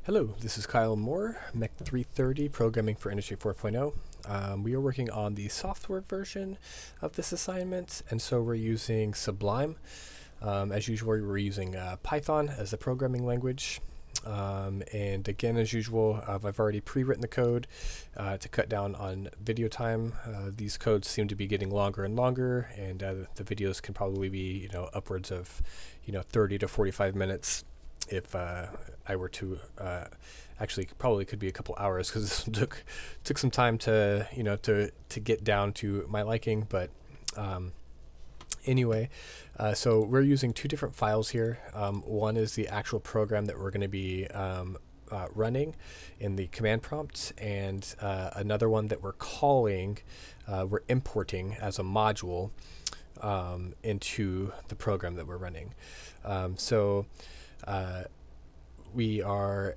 Hello, this is Kyle Moore, Mech 330, Programming for Industry 4.0. We are working on the software version of this assignment, and so we're using Sublime. As usual, we're using Python as the programming language. And again, as usual, I've already pre-written the code to cut down on video time. These codes seem to be getting longer and longer, and the videos can probably be, upwards of, 30 to 45 minutes. If I were to actually probably could be a couple hours because this took some time to to get down to my liking. But anyway, so we're using two different files here. One is the actual program that we're going to be running in the command prompt, and another one that we're calling, we're importing as a module into the program that we're running. We are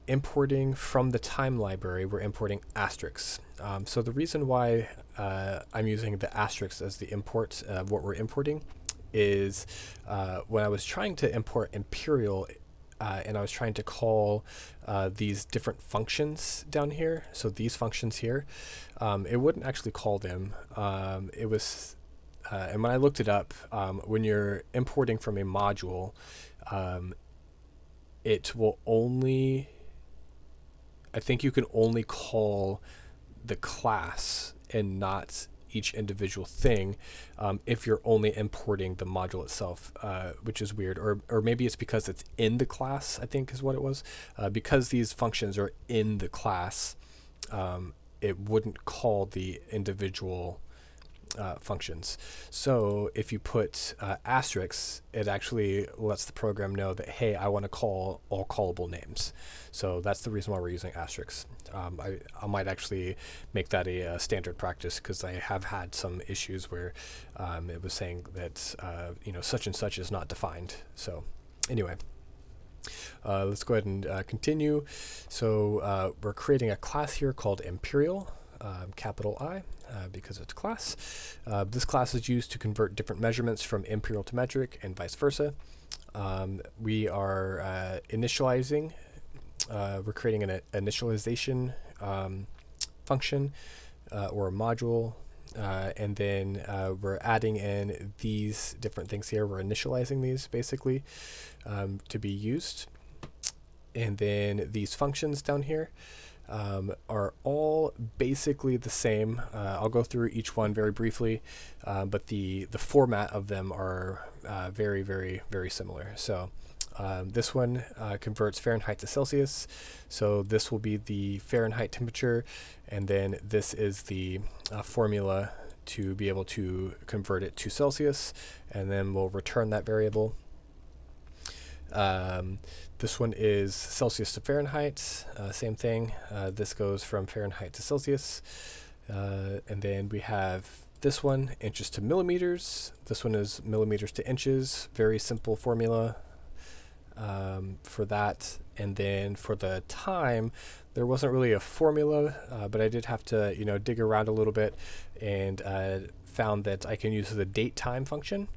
importing from the time library, we're importing asterisks. So the reason why I'm using the asterisks as the import of what we're importing is when I was trying to import Imperial and I was trying to call these different functions down here, so these functions here, it wouldn't actually call them. It was, and when I looked it up, when you're importing from a module, it will only, I think you can only call the class and not each individual thing if you're only importing the module itself, which is weird. Or maybe it's because it's in the class, I think is what it was. Because these functions are in the class, it wouldn't call the individual functions. So if you put asterisks, it actually lets the program know that, hey, I want to call all callable names. So that's the reason why we're using asterisks. I might actually make that a standard practice, because I have had some issues where it was saying that such and such is not defined. So anyway, let's go ahead and continue. So we're creating a class here called Imperial, capital I, because it's class. This class is used to convert different measurements from imperial to metric and vice versa. We are initializing. We're creating an initialization function or a module, and then we're adding in these different things here. We're initializing these basically to be used. And then these functions down here are all basically the same. I'll go through each one very briefly, but the format of them are very, very, very similar. So this one converts Fahrenheit to Celsius. So this will be the Fahrenheit temperature, and then this is the formula to be able to convert it to Celsius, and then we'll return that variable. This one is Celsius to Fahrenheit, same thing. This goes from Fahrenheit to Celsius. And then we have this one, inches to millimeters. This one is millimeters to inches. Very simple formula for that. And then for the time, there wasn't really a formula, but I did have to dig around a little bit, and found that I can use the date time function.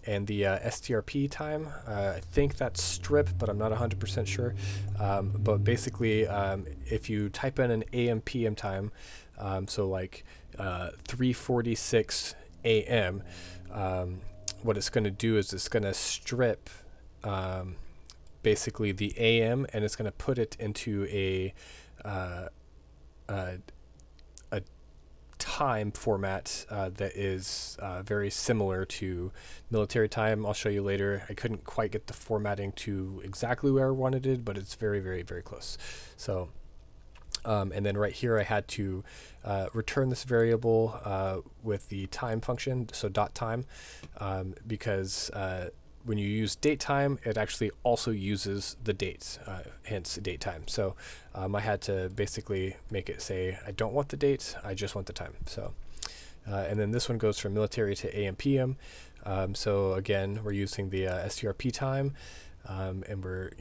And the strp time, I think that's strip, but I'm not 100% sure. But basically, if you type in an AM PM time, so like 3:46 AM, what it's going to do is it's going to strip basically the AM, and it's going to put it into a time format that is very similar to military time. I'll show you later. I couldn't quite get the formatting to exactly where I wanted it, but it's very, very, very close. So, and then right here I had to return this variable with the time function, so dot time, because when you use date time, it actually also uses the dates, hence date time. So I had to basically make it say, I don't want the date, I just want the time. So, and then this one goes from military to AM PM. So again, we're using the strp time, and we're,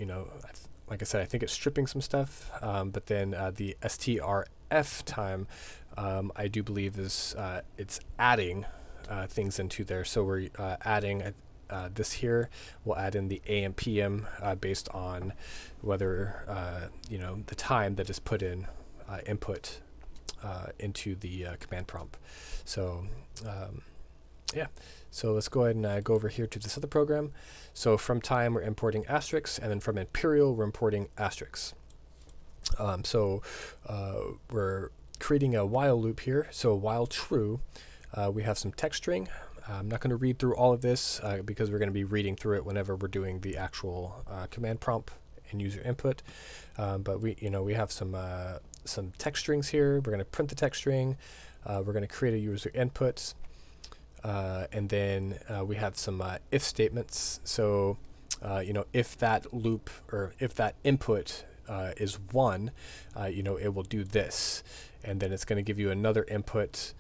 like I said, I think it's stripping some stuff, but then the strf time, I do believe is it's adding things into there. So we're adding this here. We'll add in the AM PM based on whether the time that is put in input into the command prompt. So so let's go ahead and go over here to this other program. So from time we're importing asterisks, and then from imperial we're importing asterisks. We're creating a while loop here. So while true, we have some text string. I'm not going to read through all of this because we're going to be reading through it whenever we're doing the actual command prompt and user input. But we have some text strings here. We're going to print the text string. We're going to create a user input. And then we have some if statements. So, if that loop or if that input is 1, it will do this. And then it's going to give you another input.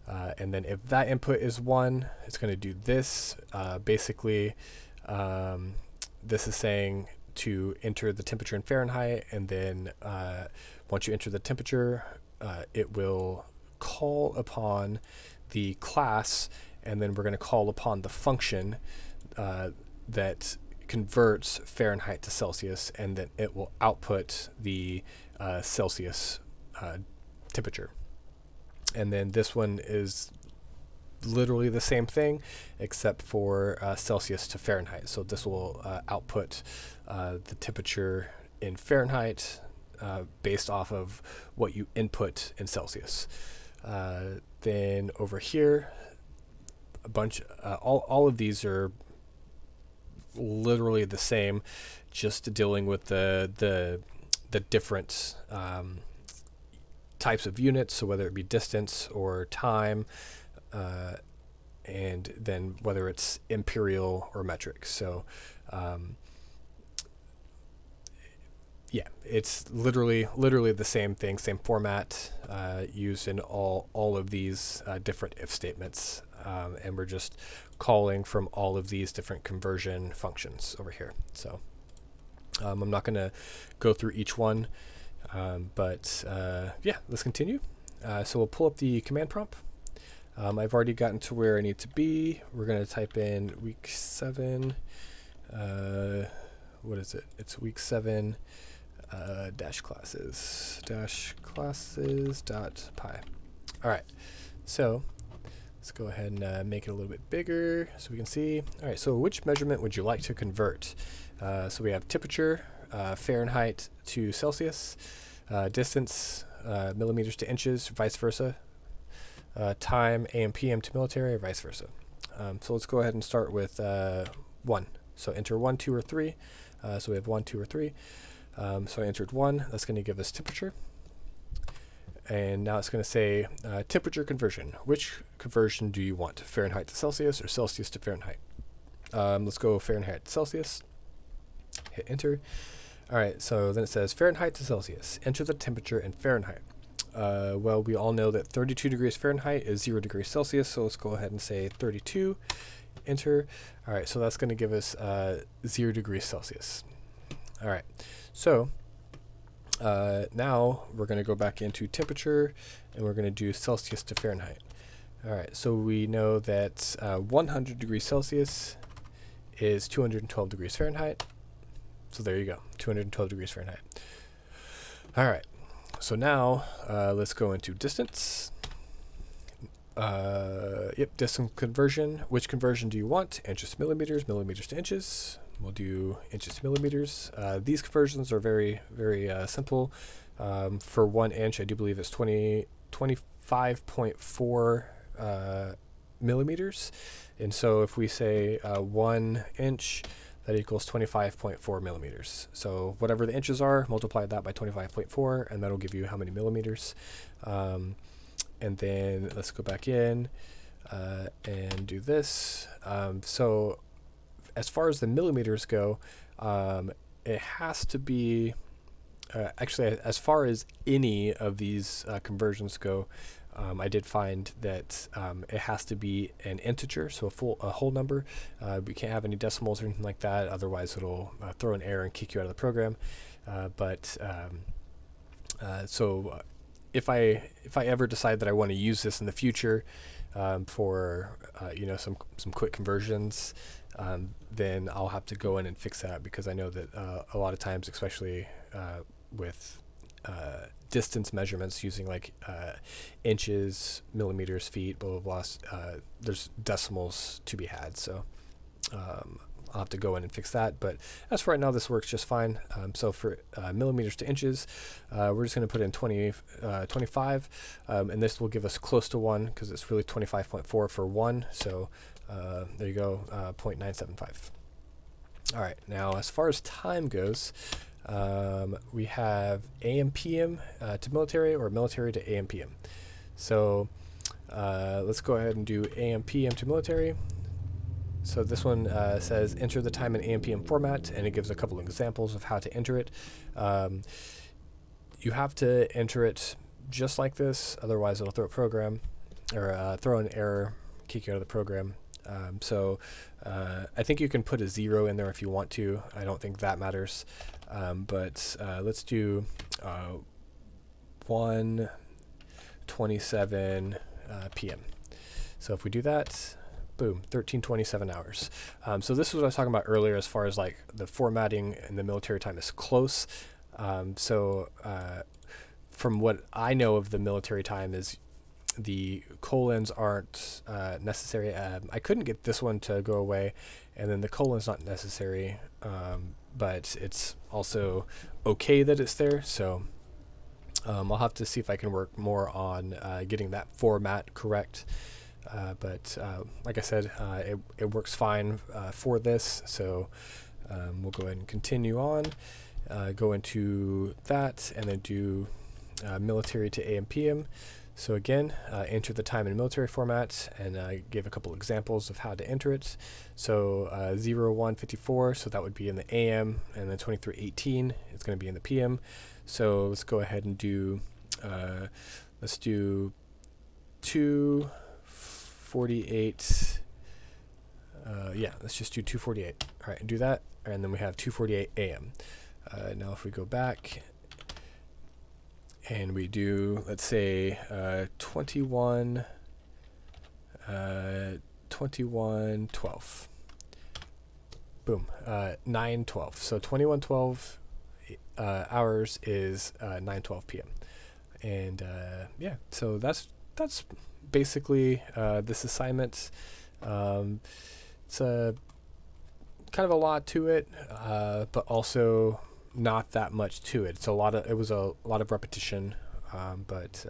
And then if that input is 1, it's going to do this. Basically, this is saying to enter the temperature in Fahrenheit. And then once you enter the temperature, it will call upon the class, and then we're going to call upon the function that converts Fahrenheit to Celsius, and then it will output the Celsius temperature. And then this one is literally the same thing except for Celsius to Fahrenheit. So this will output the temperature in Fahrenheit based off of what you input in Celsius. Then over here, all of these are literally the same, just dealing with the different types of units. So whether it be distance or time, and then whether it's imperial or metric. So it's literally the same thing, same format used in all of these different if statements, and we're just calling from all of these different conversion functions over here. So I'm not going to go through each one, but let's continue. So we'll pull up the command prompt. I've already gotten to where I need to be. We're going to type in Week7. What is it? It's Week7 -classes.py. All right. So let's go ahead and make it a little bit bigger so we can see. All right. So which measurement would you like to convert? So we have temperature, Fahrenheit to Celsius, distance, millimeters to inches, vice versa. Time, AM, PM to military, or vice versa. So let's go ahead and start with 1. So enter 1, 2, or 3. So we have 1, 2, or 3. So I entered 1. That's going to give us temperature. And now it's going to say temperature conversion. Which conversion do you want? Fahrenheit to Celsius or Celsius to Fahrenheit? Let's go Fahrenheit to Celsius. Hit enter. All right, so then it says Fahrenheit to Celsius. Enter the temperature in Fahrenheit. Well, we all know that 32 degrees Fahrenheit is 0 degrees Celsius, so let's go ahead and say 32. Enter. All right, so that's going to give us 0 degrees Celsius. All right, so now we're going to go back into temperature, and we're going to do Celsius to Fahrenheit. All right, so we know that 100 degrees Celsius is 212 degrees Fahrenheit. So there you go, 212 degrees Fahrenheit. All right, so now let's go into distance. Distance conversion. Which conversion do you want? Inches to millimeters, millimeters to inches. We'll do inches to millimeters. These conversions are very, very simple. For 1 inch, I do believe it's 25.4 millimeters. And so if we say 1 inch, that equals 25.4 millimeters. So whatever the inches are, multiply that by 25.4, and that'll give you how many millimeters. And then let's go back in and do this. So as far as the millimeters go, it has to be, actually, as far as any of these conversions go, I did find that it has to be an integer, so a whole number. We can't have any decimals or anything like that, otherwise it'll throw an error and kick you out of the program. So if I ever decide that I want to use this in the future for some quick conversions, then I'll have to go in and fix that, because I know that a lot of times, especially with distance measurements using like inches, millimeters, feet, blah, blah, blah, there's decimals to be had. So I'll have to go in and fix that. But as for right now, this works just fine. So for millimeters to inches, we're just going to put in 25, and this will give us close to 1, because it's really 25.4 for 1. So there you go, 0.975. All right, now as far as time goes, we have AM PM to military, or military to AM PM. So let's go ahead and do AM PM to military. So this one says enter the time in AM PM format, and it gives a couple of examples of how to enter it. You have to enter it just like this, otherwise it'll throw a program, or throw an error, kick you out of the program. So I think you can put a 0 in there if you want to. I don't think that matters. But let's do 1:27 p.m. So if we do that, boom, 13:27 hours. So this is what I was talking about earlier, as far as like the formatting and the military time is close. From what I know of the military time is the colons aren't necessary. I couldn't get this one to go away, and then the colon's not necessary, but it's also okay that it's there. So I'll have to see if I can work more on getting that format correct. But like I said, it works fine for this. So we'll go ahead and continue on, go into that, and then do military to AM PM. So again, enter the time in military format, and give a couple examples of how to enter it. So 01:54, so that would be in the AM, and then 23:18, it's going to be in the PM. So let's go ahead and do, let's do 2:48. Yeah, let's just do 2:48. All right, and do that, and then we have 2:48 AM. Now if we go back, and we do, let's say, 21:12. Boom, 9:12. So 21:12 hours is 9:12 p.m. And yeah, so that's basically this assignment. It's a kind of a lot to it, but also not that much to it. It was a lot of repetition, but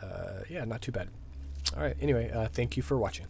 yeah, not too bad. All right, anyway, thank you for watching.